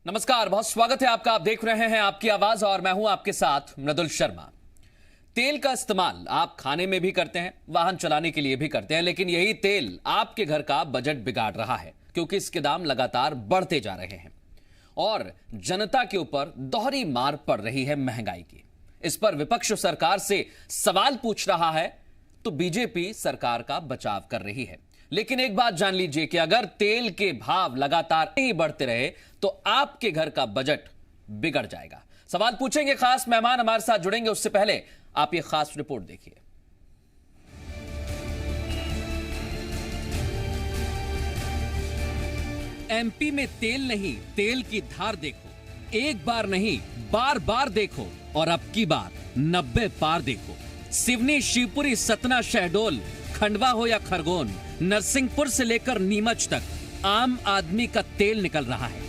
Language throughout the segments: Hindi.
नमस्कार, बहुत स्वागत है आपका। आप देख रहे हैं आपकी आवाज और मैं हूं आपके साथ मृदुल शर्मा। तेल का इस्तेमाल आप खाने में भी करते हैं, वाहन चलाने के लिए भी करते हैं, लेकिन यही तेल आपके घर का बजट बिगाड़ रहा है क्योंकि इसके दाम लगातार बढ़ते जा रहे हैं और जनता के ऊपर दोहरी मार पड़ रही है महंगाई की। इस पर विपक्ष सरकार से सवाल पूछ रहा है तो बीजेपी सरकार का बचाव कर रही है। लेकिन एक बात जान लीजिए कि अगर तेल के भाव लगातार ही बढ़ते रहे तो आपके घर का बजट बिगड़ जाएगा। सवाल पूछेंगे, खास मेहमान हमारे साथ जुड़ेंगे। उससे पहले आप ये खास रिपोर्ट देखिए। एमपी में तेल नहीं, तेल की धार देखो। एक बार नहीं, बार बार देखो और अब की बार 90 पार देखो। सिवनी, शिवपुरी, सतना, शहडोल, खंडवा हो या खरगोन, नरसिंहपुर से लेकर नीमच तक आम आदमी का तेल निकल रहा है।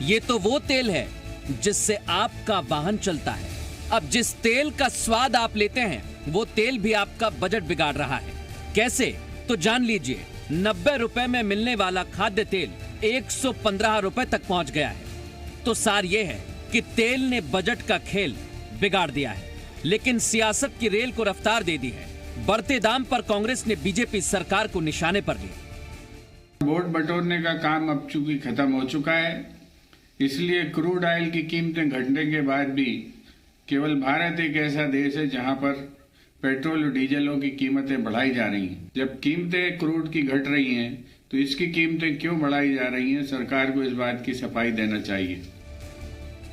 ये तो वो तेल है जिससे आपका वाहन चलता है। अब जिस तेल का स्वाद आप लेते हैं वो तेल भी आपका बजट बिगाड़ रहा है। कैसे? तो जान लीजिए। 90 रुपए में मिलने वाला खाद्य तेल 115 रुपए तक पहुंच गया है। तो सार ये है कि तेल ने बजट का खेल बिगाड़ दिया है, लेकिन सियासत की रेल को रफ्तार दे दी है। बढ़ते दाम पर कांग्रेस ने बीजेपी सरकार को निशाने पर लिया। वोट बटोरने का काम अब चूंकि खत्म हो चुका है, इसलिए क्रूड ऑयल की कीमतें घटने के बाद भी केवल भारत एक ऐसा देश है जहां पर पेट्रोल और डीजलों की कीमतें बढ़ाई जा रही हैं। जब कीमतें क्रूड की घट रही हैं तो इसकी कीमतें क्यों बढ़ाई जा रही हैं? सरकार को इस बात की सफाई देना चाहिए।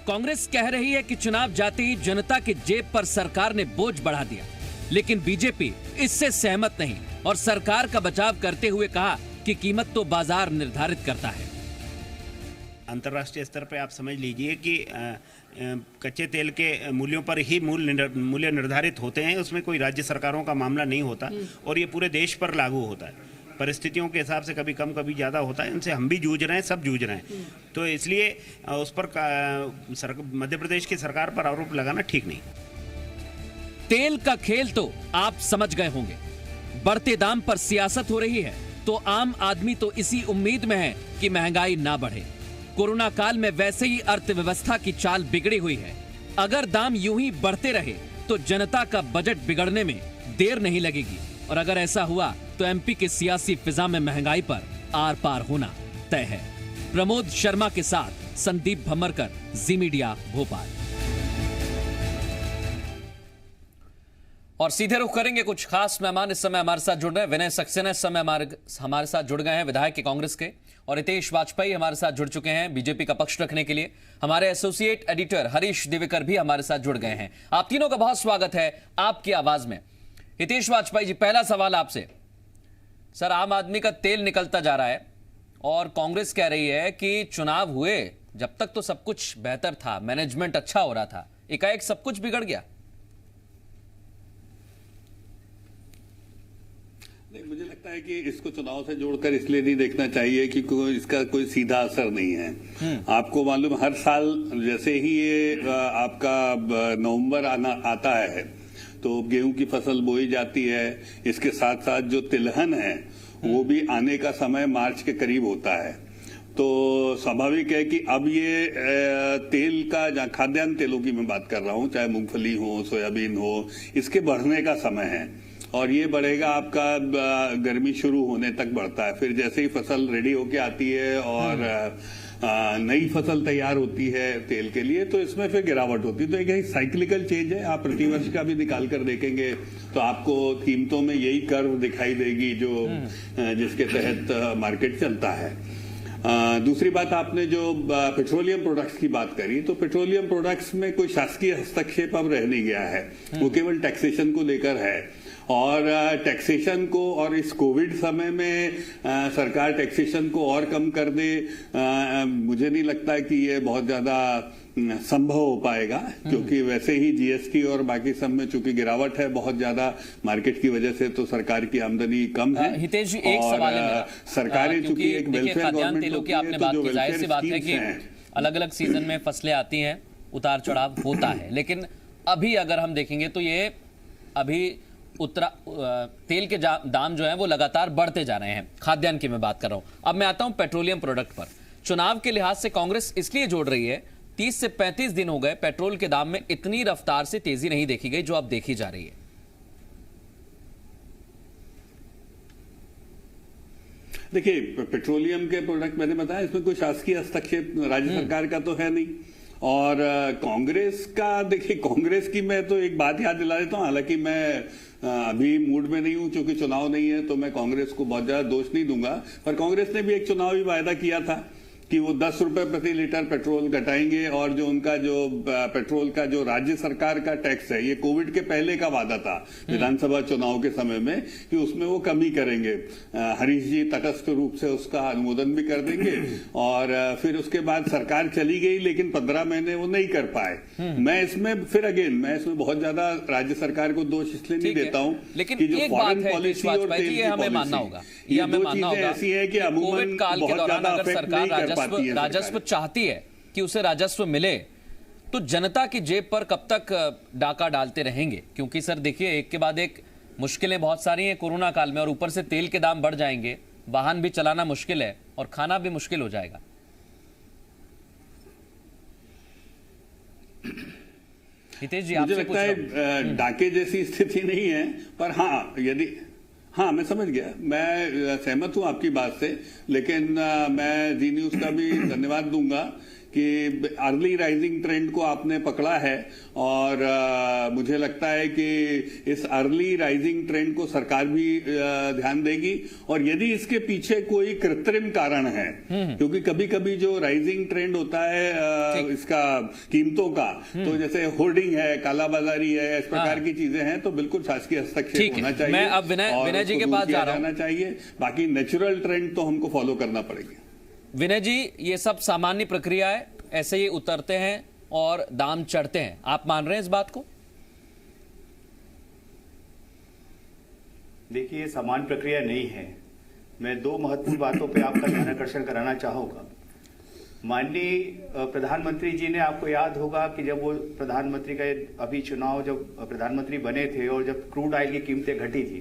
कांग्रेस कह रही है कि चुनाव जाते ही जनता की जेब पर सरकार ने बोझ बढ़ा दिया, लेकिन बीजेपी इससे सहमत नहीं और सरकार का बचाव करते हुए कहा कि कीमत तो बाजार निर्धारित करता है। अंतर्राष्ट्रीय स्तर पर आप समझ लीजिए कि कच्चे तेल के मूल्यों पर ही मूल्य निर्धारित होते हैं। उसमें कोई राज्य सरकारों का मामला नहीं होता और ये पूरे देश पर लागू होता है। परिस्थितियों के हिसाब से कभी कम कभी ज़्यादा होता है। इनसे हम भी जूझ रहे हैं, सब जूझ रहे हैं। तो इसलिए उस पर मध्य प्रदेश की सरकार पर आरोप लगाना ठीक नहीं। तेल का खेल तो आप समझ गए होंगे। बढ़ते दाम पर सियासत हो रही है तो आम आदमी तो इसी उम्मीद में है कि महंगाई ना बढ़े। कोरोना काल में वैसे ही अर्थव्यवस्था की चाल बिगड़ी हुई है। अगर दाम यूं ही बढ़ते रहे तो जनता का बजट बिगड़ने में देर नहीं लगेगी और अगर ऐसा हुआ तो एमपी के सियासी फिजा में महंगाई पर आर पार होना तय है। प्रमोद शर्मा के साथ संदीप भमरकर, जी मीडिया, भोपाल। और सीधे रुख करेंगे कुछ खास मेहमान इस समय हमारे साथ जुड़ रहे हैं। विनय सक्सेना इस समय हमारे साथ जुड़ गए हैं, विधायक के कांग्रेस के, और हितेश वाजपेयी हमारे साथ जुड़ चुके हैं बीजेपी का पक्ष रखने के लिए। हमारे एसोसिएट एडिटर हरीश दिवेकर भी हमारे साथ जुड़ गए हैं। आप तीनों का बहुत स्वागत है आपकी आवाज में। हितेश वाजपेयी जी, पहला सवाल आपसे। सर, आम आदमी का तेल निकलता जा रहा है और कांग्रेस कह रही है कि चुनाव हुए जब तक तो सब कुछ बेहतर था, मैनेजमेंट अच्छा हो रहा था, एकाएक सब कुछ बिगड़ गया। मुझे लगता है कि इसको चुनाव से जोड़कर इसलिए नहीं देखना चाहिए कि इसका कोई सीधा असर नहीं है। आपको मालूम, हर साल जैसे ही ये आपका नवंबर आता है तो गेहूं की फसल बोई जाती है। इसके साथ साथ जो तिलहन है वो भी आने का समय मार्च के करीब होता है। तो स्वाभाविक है कि अब ये तेल का, खाद्यान्न तेलों की मैं बात कर रहा हूं, चाहे मूंगफली हो, सोयाबीन हो, इसके बढ़ने का समय है और ये बढ़ेगा आपका गर्मी शुरू होने तक बढ़ता है। फिर जैसे ही फसल रेडी होके आती है और नई फसल तैयार होती है तेल के लिए तो इसमें फिर गिरावट होती है। तो एक साइक्लिकल चेंज है। आप प्रतिवर्ष का भी निकाल कर देखेंगे तो आपको कीमतों में यही कर्व दिखाई देगी जो जिसके तहत मार्केट चलता है। दूसरी बात, आपने जो पेट्रोलियम प्रोडक्ट्स की बात करी, तो पेट्रोलियम प्रोडक्ट्स में कोई शासकीय हस्तक्षेप अब रह नहीं गया है। वो केवल टैक्सेशन को लेकर है और टैक्सेशन को, और इस कोविड समय में सरकार टैक्सेशन को और कम कर दे, मुझे नहीं लगता कि ये बहुत ज्यादा संभव हो पाएगा, क्योंकि वैसे ही जीएसटी और बाकी सब में चूंकि गिरावट है बहुत ज्यादा मार्केट की वजह से, तो सरकार की आमदनी कम है। हितेश जी, एक सवाल है सरकारें चूंकि एक वेलफेयर गवर्नमेंट होती है, तो जो वेलफेयर स्कीम्स हैं, अलग अलग सीजन में फसलें आती हैं, उतार चढ़ाव होता है, लेकिन अभी अगर हम देखेंगे तो ये अभी तेल के दाम जो है वो लगातार बढ़ते जा रहे हैं। खाद्यान्न की मैं बात कर रहा हूं। अब मैं आता हूं पेट्रोलियम प्रोडक्ट पर। चुनाव के लिहाज से कांग्रेस इसलिए जोड़ रही है, 30 से 35 दिन हो गए पेट्रोल के दाम में इतनी रफ्तार से तेजी नहीं देखी गई जो अब देखी जा रही है। देखिए, पेट्रोलियम के प्रोडक्ट मैंने बताया, इसमें कोई शासकीय हस्तक्षेप राज्य सरकार का तो है नहीं। और कांग्रेस का, देखिए कांग्रेस की मैं तो एक बात याद दिला देता हूं, हालांकि मैं अभी मूड में नहीं हूं क्योंकि चुनाव नहीं है, तो मैं कांग्रेस को बहुत ज्यादा दोष नहीं दूंगा। पर कांग्रेस ने भी एक चुनावी वायदा किया था कि वो 10 रुपए प्रति लीटर पेट्रोल घटाएंगे, और जो उनका जो पेट्रोल का जो राज्य सरकार का टैक्स है, ये कोविड के पहले का वादा था विधानसभा चुनाव के समय में, कि उसमें वो कमी करेंगे। हरीश जी तटस्थ रूप से उसका अनुमोदन भी कर देंगे, और फिर उसके बाद सरकार चली गई, लेकिन 15 महीने वो नहीं कर पाए। मैं इसमें बहुत ज्यादा राज्य सरकार को दोष इसलिए नहीं देता हूं, लेकिन कि जो एक बात फॉरेन है पॉलिसी और तेल की हमें मानना पॉलिसी, होगा, ये दो चीजें ऐसी है कि अमूमन बहुत ज्यादा अफेक्ट नहीं कर पाती है। राजस्व चाहती है कि उसे राजस्व मिले, तो जनता की जेब पर कब तक डाका डालते रहेंगे? क्योंकि सर देखिए, एक के बाद एक मुश्किलें बहुत सारी हैं कोरोना काल में, और ऊपर से तेल के दाम बढ़ जाएंगे, वाहन भी चलाना मुश्किल है और खाना भी मुश्किल हो जाएगा। हितेश जी, मुझे लगता है डाके जैसी स्थिति नहीं है, पर हाँ मैं समझ गया, मैं सहमत हूं आपकी बात से, लेकिन मैं जी न्यूज का भी धन्यवाद दूंगा कि अर्ली राइजिंग ट्रेंड को आपने पकड़ा है, और मुझे लगता है कि इस अर्ली राइजिंग ट्रेंड को सरकार भी ध्यान देगी। और यदि इसके पीछे कोई कृत्रिम कारण है, क्योंकि कभी कभी जो राइजिंग ट्रेंड होता है इसका कीमतों का, तो जैसे होर्डिंग है, कालाबाजारी है, इस प्रकार की चीजें हैं, तो बिल्कुल शासकीय हस्तक्षेप होना चाहिए। मैं अब विनय जी के पास जा रहा हूं। चाहिए, बाकी नेचुरल ट्रेंड तो हमको फॉलो करना पड़ेगा। विनय जी, ये सब सामान्य प्रक्रिया है, ऐसे ही उतरते हैं और दाम चढ़ते हैं, आप मान रहे हैं इस बात को? देखिए, ये सामान्य प्रक्रिया नहीं है। मैं दो महत्वपूर्ण बातों पे आपका ध्यान आकर्षण कराना चाहूंगा। माननीय प्रधानमंत्री जी ने, आपको याद होगा कि जब वो प्रधानमंत्री का अभी चुनाव, जब प्रधानमंत्री बने थे और जब क्रूड ऑयल की कीमतें घटी थी,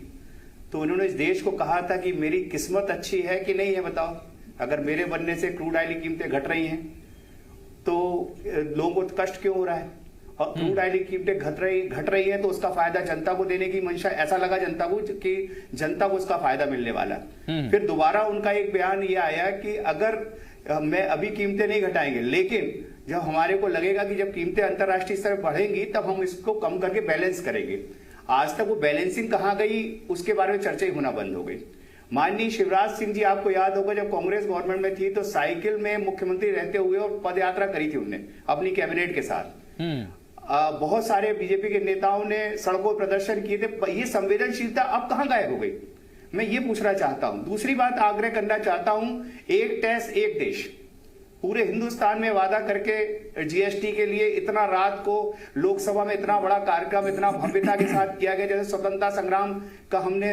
तो उन्होंने इस देश को कहा था कि मेरी किस्मत अच्छी है कि नहीं है बताओ, अगर मेरे बनने से क्रूड ऑयल की कीमतें घट रही हैं तो लोगों को कष्ट क्यों हो रहा है, और क्रूड ऑयल की कीमतें घट रही है तो उसका फायदा जनता को देने की मंशा, ऐसा लगा जनता को कि जनता को उसका फायदा मिलने वाला। फिर दोबारा उनका एक बयान ये आया कि अगर मैं अभी कीमतें नहीं घटाएंगे, लेकिन जब हमारे को लगेगा कि जब कीमतें अंतर्राष्ट्रीय स्तर पर बढ़ेंगी तब हम इसको कम करके बैलेंस करेंगे। आज तक वो बैलेंसिंग कहाँ गई, उसके बारे में चर्चा ही होना बंद हो गई। माननीय शिवराज सिंह जी, आपको याद होगा जब कांग्रेस गवर्नमेंट में थी तो साइकिल में मुख्यमंत्री रहते हुए और पद यात्रा करी थी उनने अपनी कैबिनेट के साथ। बहुत सारे बीजेपी के नेताओं ने सड़कों पर प्रदर्शन किए थे। ये संवेदनशीलता अब कहां गायब हो गई, मैं ये पूछना चाहता हूं। दूसरी बात आग्रह करना चाहता हूं, एक टैक्स एक देश, पूरे हिंदुस्तान में वादा करके जीएसटी के लिए इतना रात को लोकसभा में इतना बड़ा कार्यक्रम इतना भव्यता के साथ किया गया, जैसे स्वतंत्रता संग्राम का हमने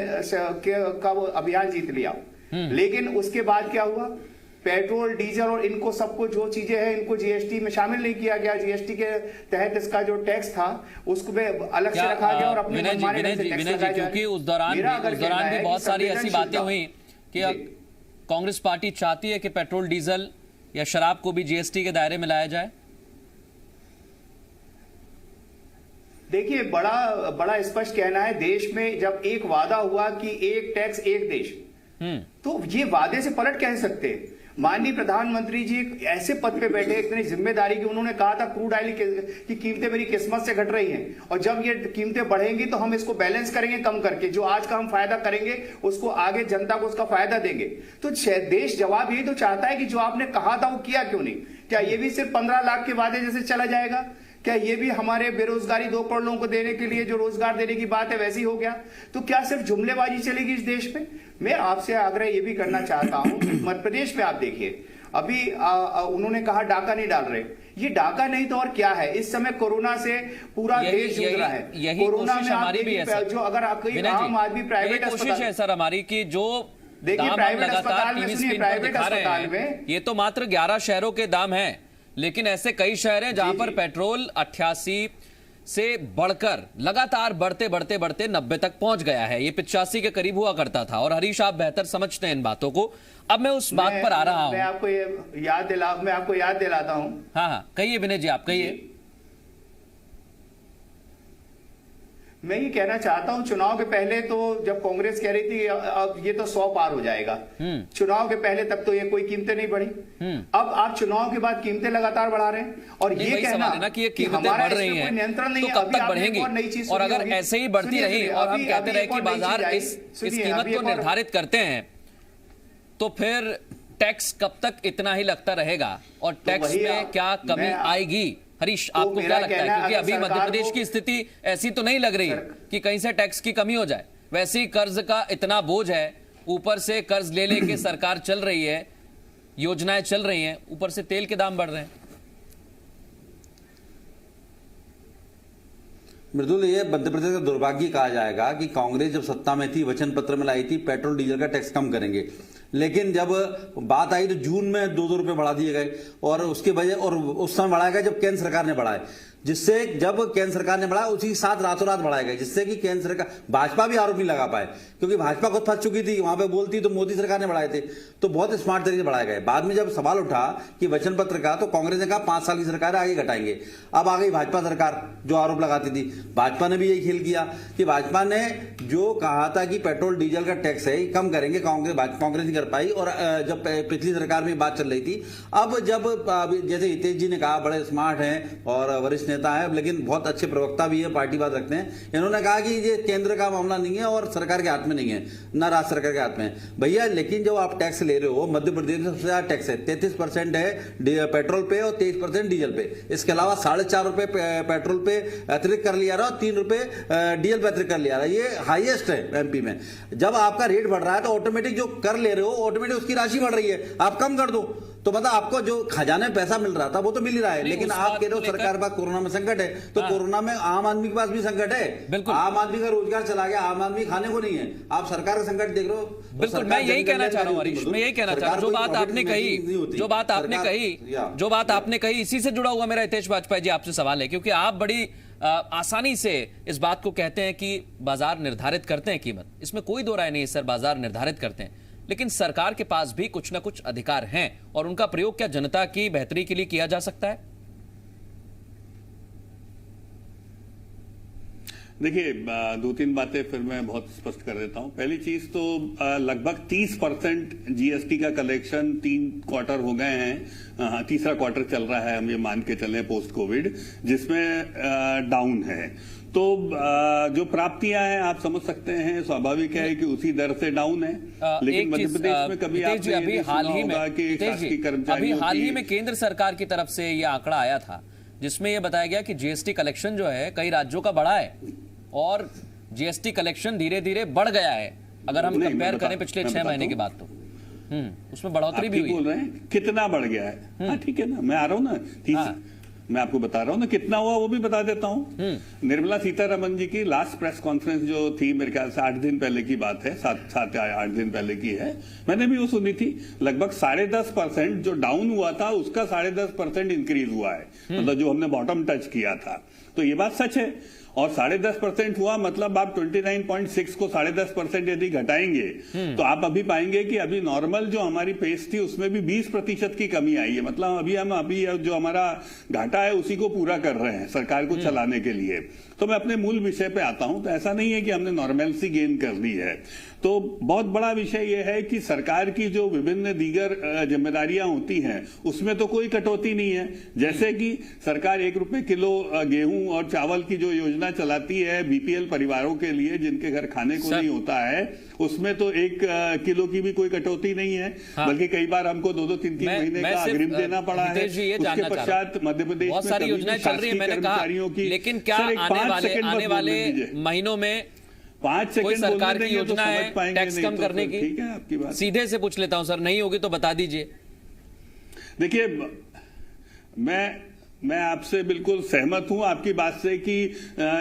का वो अभियान जीत लिया। लेकिन उसके बाद क्या हुआ, पेट्रोल डीजल और इनको सबको जो चीजें हैं इनको जीएसटी में शामिल नहीं किया गया। जीएसटी के तहत इसका जो टैक्स था उसको अलग से रखा गया और अपने क्योंकि उस दौरान भी बहुत सारी ऐसी बातें हुई कि कांग्रेस पार्टी चाहती है कि पेट्रोल डीजल या शराब को भी जीएसटी के दायरे में लाया जाए। देखिए, बड़ा स्पष्ट कहना है, देश में जब एक वादा हुआ कि एक टैक्स एक देश, तो ये वादे से पलट कह सकते हैं। माननीय प्रधानमंत्री जी ऐसे पद पे बैठे, इतनी जिम्मेदारी की, उन्होंने कहा था क्रूड ऑयल की कीमतें मेरी किस्मत से घट रही हैं और जब ये कीमतें बढ़ेंगी तो हम इसको बैलेंस करेंगे कम करके, जो आज का हम फायदा करेंगे उसको आगे जनता को उसका फायदा देंगे। तो देश जवाब यही तो चाहता है कि जो आपने कहा था वो किया क्यों नहीं। क्या ये भी सिर्फ 15 लाख के वादे जैसे चला जाएगा? क्या ये भी हमारे बेरोजगारी 2 करोड़ लोगों को देने के लिए जो रोजगार देने की बात है वैसी हो गया? तो क्या सिर्फ जुमलेबाजी चलेगी इस देश में? मैं आपसे आग्रह ये भी करना चाहता हूं, मध्य प्रदेश में आप देखिए, अभी उन्होंने कहा डाका नहीं डाल रहे, ये डाका नहीं तो और क्या है? इस समय कोरोना से पूरा देश जूझ रहा है। कोरोना में हमारी भी जो अगर आपको आम आदमी प्राइवेट कोशिश है सर हमारी की, जो देखिए प्राइवेट अस्पताल में, सुनिए प्राइवेट अस्पताल में, ये तो मात्र 11 शहरों के दाम हैं, लेकिन ऐसे कई शहर हैं जहां पर पेट्रोल 88 से बढ़कर लगातार बढ़ते बढ़ते बढ़ते 90 तक पहुंच गया है। ये 85 के करीब हुआ करता था। और हरीश, आप बेहतर समझते हैं इन बातों को। अब मैं उस बात पर आ रहा हूं। मैं आपको याद दिलाता हूं। हाँ, कहिए विनय जी, आप कहिए। मैं ये कहना चाहता हूं, चुनाव के पहले तो जब कांग्रेस कह रही थी अब ये तो 100 पार हो जाएगा, चुनाव के पहले तब तो ये कोई कीमतें नहीं बढ़ी। अब आप चुनाव के बाद कीमतें लगातार बढ़ा रहे हैं और ये कहना ना कि ये कीमतें बढ़ रही हैं नियंत्रण नहीं तो कब तक बढ़ेंगी? और अगर ऐसे ही बढ़ती रही और हम कहते रहे कि बाजार इस कीमत को निर्धारित करते हैं तो फिर टैक्स कब तक इतना ही लगता रहेगा और टैक्स में क्या कमी आएगी? हरीश, आपको क्या लगता है? क्योंकि अभी मध्य प्रदेश की स्थिति ऐसी तो नहीं लग रही है कि कहीं से टैक्स की कमी हो जाए। वैसे ही कर्ज का इतना बोझ है, ऊपर से कर्ज ले लेके सरकार चल रही है, योजनाएं चल रही हैं, ऊपर से तेल के दाम बढ़ रहे हैं। मृदुल, ये मध्य प्रदेश का दुर्भाग्य कहा जाएगा कि कांग्रेस जब सत्ता में थी वचन पत्र में लाई थी पेट्रोल डीजल का टैक्स कम करेंगे, लेकिन जब बात आई तो जून में 2-2 रुपए बढ़ा दिए गए और उसके वजह और उस समय बढ़ाया गया जब केंद्र सरकार ने बढ़ाए, जिससे जब केंद्र सरकार ने बढ़ाया उसी साथ रातों रात बढ़ाया गया, जिससे कि केंद्र सरकार भाजपा भी आरोप नहीं लगा पाए क्योंकि भाजपा खुद फंस चुकी थी, वहां पे बोलती तो मोदी सरकार ने बढ़ाए थे। तो बहुत स्मार्ट तरीके से बढ़ाए गए। बाद में जब सवाल उठा कि वचन पत्र का तो कांग्रेस ने कहा 5 साल की सरकार आगे घटाएंगे। अब आ गई भाजपा सरकार जो आरोप लगाती थी, भाजपा ने भी यही खेल किया कि भाजपा ने जो कहा था कि पेट्रोल डीजल का टैक्स है कम करेंगे, कांग्रेस नहीं कर पाई। और जब पिछली सरकार में बात चल रही थी, अब जब जैसे हितेश जी ने कहा बड़े स्मार्ट हैं और वरिष्ठ नेता है लेकिन बहुत अच्छे प्रवक्ता भी है, पार्टीवाद रखते हैं, इन्होंने कहा कि ये केंद्र का मामला नहीं है और सरकार के हाथ में नहीं है, ना राज्य सरकार के हाथ में है। भैया लेकिन जब आप टैक्स ले रहे हो, मध्य प्रदेश में सबसे ज्यादा टैक्स है, 33% है पेट्रोल पे और 23% डीजल पे। इसके अलावा 4.5 रुपए पेट्रोल पे अतिरिक्त कर लिया रहा और 3 रुपए डीजल पे अतिरिक्त कर लिया रहा। ये हाईएस्ट है एमपी में। जब आपका रेट बढ़ रहा है तो ऑटोमेटिक जो कर ले रहे हो ऑटोमेटिक उसकी राशि बढ़ रही है, आप कम कर दो तो मतलब आपको जो खजाने में पैसा मिल रहा था वो तो मिल ही रहा है। लेकिन आप कह रहे हो सरकार के पास कोरोना में संकट है, तो कोरोना में आम आदमी के पास भी संकट है। आम आदमी का रोजगार चला गया, आम आदमी खाने को नहीं है, आप सरकार का संकट देख रहे हो। बिल्कुल, मैं यही कहना चाह रहा हूँ हरीश, मैं यही कहना चाह रहा हूँ। जो बात आपने कही इसी से जुड़ा हुआ मेरा हितेश वाजपेयी जी आपसे सवाल है, क्योंकि आप बड़ी आसानी से इस बात को कहते हैं कि बाजार निर्धारित करते हैं कीमत, इसमें कोई दो राय नहीं है सर, बाजार निर्धारित करते हैं, लेकिन सरकार के पास भी कुछ ना कुछ अधिकार हैं और उनका प्रयोग क्या जनता की बेहतरी के लिए किया जा सकता है? देखिए, 2-3 बातें फिर मैं बहुत स्पष्ट कर देता हूं। पहली चीज तो लगभग 30% जीएसटी का कलेक्शन 3 क्वार्टर हो गए हैं, तीसरा क्वार्टर चल रहा है, हम ये मान के चले पोस्ट कोविड, जिसमें डाउन है। तो जो प्राप्तियां हैं आप समझ सकते हैं, स्वाभाविक है कि उसी दर से डाउन है। लेकिन मध्य प्रदेश में कभी आपने अभी हाल ही में केंद्र सरकार की तरफ से यह आंकड़ा आया था जिसमें यह बताया गया कि जीएसटी कलेक्शन जो है कई राज्यों का बढ़ा है और जीएसटी कलेक्शन धीरे धीरे बढ़ गया है। अगर हम कंपेयर करें पिछले 6 महीने की बात तो उसमें बढ़ोतरी भी हुई। बोल रहे हैं कितना बढ़ गया है? हाँ ठीक है ना, मैं आ रहा हूं ना, मैं आपको बता रहा हूं ना कितना हुआ, वो भी बता देता हूं। निर्मला सीतारमण जी की लास्ट प्रेस कॉन्फ्रेंस जो थी, मेरे ख्याल से 8 दिन पहले की बात है, 7 या 8 दिन पहले की है, मैंने भी वो सुनी थी। लगभग 10.5% जो डाउन हुआ था उसका 10.5% इंक्रीज हुआ है, मतलब जो हमने बॉटम टच किया था। तो ये बात सच है। और 10.5% हुआ मतलब आप 29.6 को 10.5% यदि घटाएंगे तो आप अभी पाएंगे कि अभी नॉर्मल जो हमारी पेस थी उसमें भी 20% की कमी आई है। मतलब अभी जो हमारा घाटा है उसी को पूरा कर रहे हैं सरकार को चलाने के लिए। तो मैं अपने मूल विषय पे आता हूं। तो ऐसा नहीं है कि हमने नॉर्मेलिटी गेन कर ली है। तो बहुत बड़ा विषय यह है कि सरकार की जो विभिन्न दीगर जिम्मेदारियां होती हैं उसमें तो कोई कटौती नहीं है। जैसे कि सरकार 1 रुपए किलो गेहूं और चावल की जो योजना चलाती है बीपीएल परिवारों के लिए जिनके घर खाने को नहीं होता है, उसमें तो 1 किलो की भी कोई कटौती नहीं है। बल्कि कई बार हमको 2-2, 3-3 महीने का अग्रिम देना पड़ा है। उसके पश्चात मध्य प्रदेश में सारी योजनाएं चल रही है, मैंने कहा, लेकिन क्या आने वाले महीनों में 5 सेकंड कोई सरकार की योजना है टैक्स कम करने की? ठीक है, आपकी बात सीधे से पूछ लेता हूं सर, नहीं होगी तो बता दीजिए। देखिए, मैं मैं आपसे बिल्कुल सहमत हूं आपकी बात से कि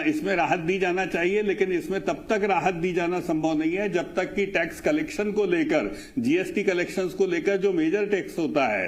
इसमें राहत दी जाना चाहिए, लेकिन इसमें तब तक राहत दी जाना संभव नहीं है जब तक कि टैक्स कलेक्शन को लेकर, जीएसटी कलेक्शंस को लेकर जो मेजर टैक्स होता है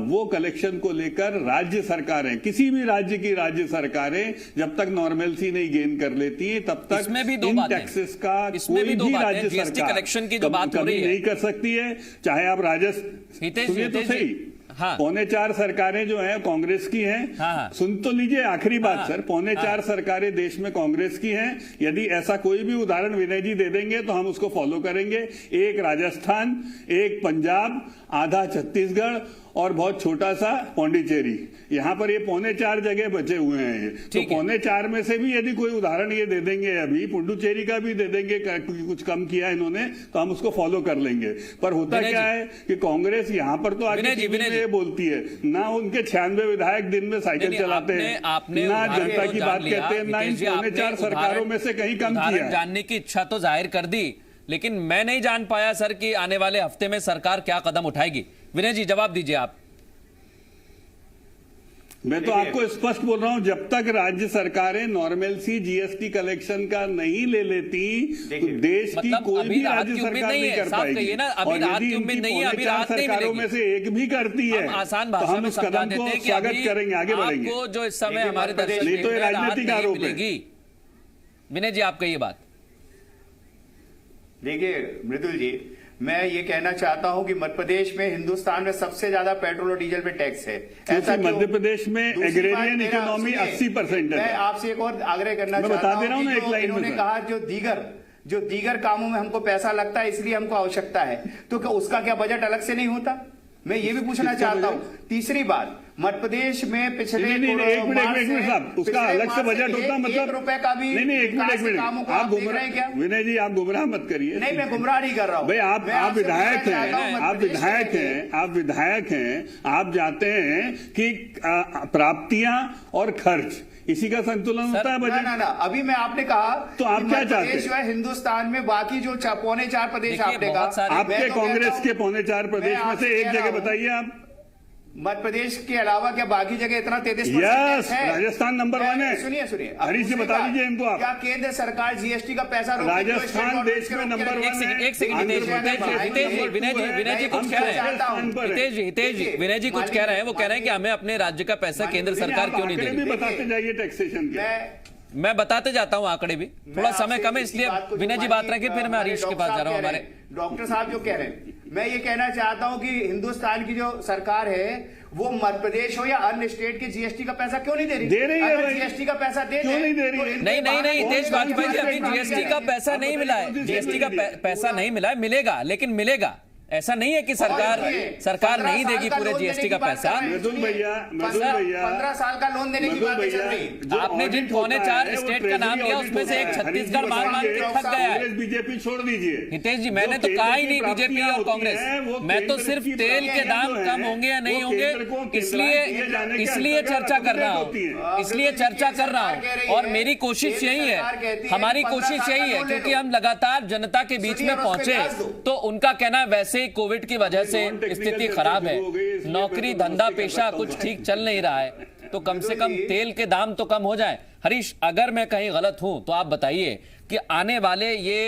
वो कलेक्शन को लेकर राज्य सरकारें, किसी भी राज्य की राज्य सरकारें जब तक नॉर्मलसी नहीं गेन कर लेती है तब तक इन टैक्सेस का कोई भी राज्य सरकार कलेक्शन की जो बात हो रही है नहीं कर सकती है। चाहे आप राजस्थान, सुनिए तो सही, हाँ। 4.25 सरकारें जो हैं कांग्रेस की हैं। हाँ। सुन तो लीजिए आखिरी बात सर, 4.25 सरकारें देश में कांग्रेस की हैं। यदि ऐसा कोई भी उदाहरण विनय जी दे देंगे तो हम उसको फॉलो करेंगे। एक राजस्थान, एक पंजाब, आधा छत्तीसगढ़ और बहुत छोटा सा पौंडीचेरी, यहां पर ये 4.25 जगह बचे हुए हैं। तो 4.25 में से भी यदि कोई उदाहरण ये दे देंगे, अभी पुडुचेरी का भी दे देंगे, कुछ कम किया इन्होंने, तो हम उसको फॉलो कर लेंगे। पर होता क्या है कि कांग्रेस यहां पर तो आगे ये बोलती है ना, उनके 96 विधायक दिन में साइकिल चलाते हैं, ना जनता की बात कहते हैं, ना इन 4.25 सरकारों में से कहीं कम किया। जानने की इच्छा तो जाहिर कर दी, लेकिन मैं नहीं जान पाया सर कि आने वाले हफ्ते में सरकार क्या कदम उठाएगी। विनय जी जवाब दीजिए आप। मैं तो आपको स्पष्ट बोल रहा हूं, जब तक राज्य सरकारें नॉर्मलसी जीएसटी कलेक्शन का नहीं ले लेती तो देश की कोई भी राज्य सरकार नहीं कर पाएगी। और यदि इनकी 4.25 सरकारों में से एक भी करती है तो हम उस कदम को स्वागत करेंगे, आगे बढ़ेंगे। आपको जो इस समय हमारे दर्शक नहीं तो ये राजनीतिक आरोप है। विनय जी आप कहिए बात। देखिए मृदुल जी, मैं ये कहना चाहता हूं कि मध्य प्रदेश में हिंदुस्तान में सबसे ज्यादा पेट्रोल और डीजल पे टैक्स है। ऐसा मध्य प्रदेश में एग्रेरियन इकोनॉमी 80% है। मैं आपसे एक और आग्रह करना चाहता हूं कि इन्होंने कहा जो दीगर कामों में हमको पैसा लगता है इसलिए हमको आवश्यकता है, तो क्या उसका क्या बजट अलग से नहीं होता? मैं ये भी पूछना चाहता हूं। तीसरी बात, मध्य प्रदेश में पिछले एक मिनट साहब, उसका अलग से बजट होता मतलब ₹1 का भी नहीं, एक मिनट आप गुमराह, विनय जी आप गुमराह मत करिए। नहीं, मैं गुमराह नहीं कर रहा हूं भाई। आप विधायक हैं, आप विधायक हैं, आप जाते हैं कि प्राप्तियां और खर्च इसी का संतुलन होता है बजट। ना अभी मैं आपने कहा तो आप क्या चाहते हैं? हिंदुस्तान में बाकी जो 4.25 प्रदेश आपने कहा, आपके कांग्रेस के 4.25 प्रदेश में से एक जगह बताइए आप। मध्य प्रदेश के अलावा क्या बाकी जगह इतना 33% है? राजस्थान नंबर 1 है। सुनिए हरीश जी बता दीजिए इनको आप। क्या केंद्र सरकार जीएसटी का पैसा राजस्थान देश में नंबर 1 है। एक सेकंड विनय जी कुछ कह रहे हैं। हितेश जी विनय जी कुछ कह रहे हैं, वो कह रहे हैं कि हमें अपने राज्य का पैसा केंद्र सरकार क्यों नहीं दे रही। बताते जाइए टैक्सेशन मैं बताते जाता हूं आंकड़े भी, थोड़ा समय कम है इसलिए विनय जी बात रखें, फिर मैं हरीश के पास जा रहा हूं। हमारे डॉक्टर साहब जो कह रहे हैं, मैं ये कहना चाहता हूं कि हिंदुस्तान की जो सरकार है वो मध्य प्रदेश हो या अन्य स्टेट के जीएसटी का पैसा क्यों नहीं दे रही? दे रही है। जीएसटी का पैसा दे क्यों नहीं दे रही है? नहीं तेज वाजपेयी जी, अभी जीएसटी का पैसा नहीं मिला है। जीएसटी का पैसा नहीं मिला है, मिलेगा, लेकिन मिलेगा। ऐसा नहीं है कि सरकार नहीं देगी पूरे जीएसटी का पैसा। मृदुल भैया 15 साल का लोन देने की बात चल रही। आपने जिन 4.25 स्टेट का नाम लिया उसमें से एक छत्तीसगढ़ मांग के थक गया है। बीजेपी छोड़ दीजिए। हितेश जी मैंने तो कहा ही नहीं बीजेपी और कांग्रेस, मैं तो सिर्फ तेल के दाम कम होंगे या नहीं होंगे इसलिए चर्चा कर रहा हूँ, इसलिए चर्चा कर रहा हूँ। और मेरी कोशिश यही है, हमारी कोशिश यही है, क्योंकि हम लगातार जनता के बीच में पहुंचे तो उनका कहना वैसे कोविड की वजह से स्थिति खराब है, नौकरी धंधा पेशा कुछ ठीक चल नहीं रहा है, तो कम से कम तेल के दाम तो कम हो जाए। हरीश अगर मैं कहीं गलत हूं तो आप बताइए कि आने वाले ये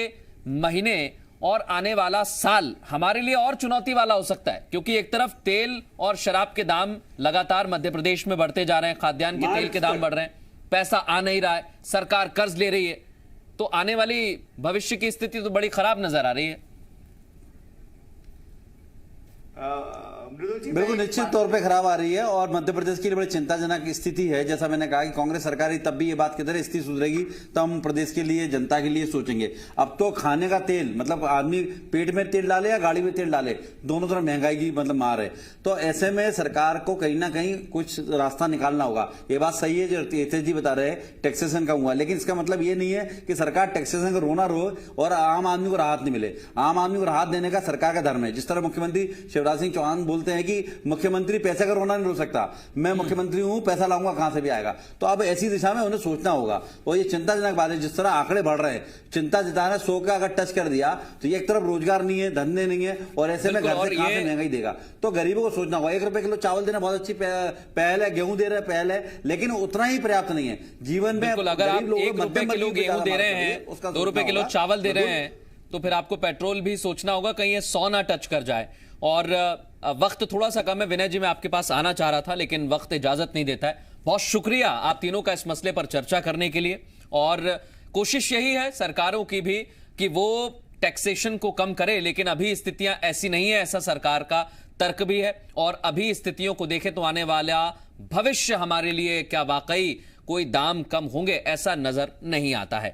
महीने और आने वाला साल हमारे लिए और चुनौती वाला हो सकता है, क्योंकि एक तरफ तेल और शराब के दाम लगातार मध्य प्रदेश में बढ़ते जा रहे हैं, खाद्यान्न के तेल के दाम बढ़ रहे हैं, पैसा आ नहीं रहा है, सरकार कर्ज ले रही है, तो आने वाली भविष्य की स्थिति तो बड़ी खराब नजर आ रही है। बिल्कुल निश्चित तौर पे खराब आ रही है और मध्य प्रदेश के लिए बड़ी चिंताजनक स्थिति है। जैसा मैंने कहा कि कांग्रेस सरकार ही तब भी ये बात कहते रहे स्थिति सुधरेगी तो हम प्रदेश के लिए जनता के लिए सोचेंगे। अब तो खाने का तेल मतलब आदमी पेट में तेल डाले या गाड़ी में तेल डाले, दोनों तरफ महंगाई की मतलब मार है। तो ऐसे में सरकार को कहीं ना कहीं कुछ रास्ता निकालना होगा। ये बात सही है जो हितेश जी बता रहे हैं टैक्सेशन का हुआ, लेकिन इसका मतलब ये नहीं है कि सरकार टैक्सेशन को रोना रो और आम आदमी को राहत नहीं मिले। आम आदमी को राहत देने का सरकार का धर्म है। जिस तरह मुख्यमंत्री शिवराज सिंह चौहान बोलते हैं कि मुख्यमंत्री पैसे का रोना नहीं रो सकता, मैं मुख्यमंत्री हूं, पैसा लाऊंगा कहां से भी आएगा। तो अब ऐसी दिशा में उन्हें सोचना होगा। और ये चिंताजनक बात है, जिस तरह आंकड़े बढ़ रहे हैं, चिंता जताना 100 का अगर टच कर दिया तो ये एक तरफ रोजगार नहीं है, धंधे नहीं है, और ऐसे में घर से कहां से महंगाई देगा। तो गरीबों को सोचना होगा। 1 रुपए किलो चावल देना बहुत अच्छी पहल है, गेहूं दे रहे पहल है, लेकिन उतना ही पर्याप्त नहीं है जीवन में। अगर आप 1 रुपए किलो गेहूं दे रहे हैं, 2 रुपए किलो चावल दे रहे हैं, तो फिर आपको पेट्रोल भी सोचना होगा कहीं ये 100 ना टच कर जाए। और वक्त थोड़ा सा कम है विनय जी, मैं आपके पास आना चाह रहा था लेकिन वक्त इजाजत नहीं देता है। बहुत शुक्रिया आप तीनों का इस मसले पर चर्चा करने के लिए। और कोशिश यही है सरकारों की भी कि वो टैक्सेशन को कम करे, लेकिन अभी स्थितियां ऐसी नहीं है, ऐसा सरकार का तर्क भी है। और अभी स्थितियों को देखें तो आने वाला भविष्य हमारे लिए क्या वाकई कोई दाम कम होंगे, ऐसा नजर नहीं आता है।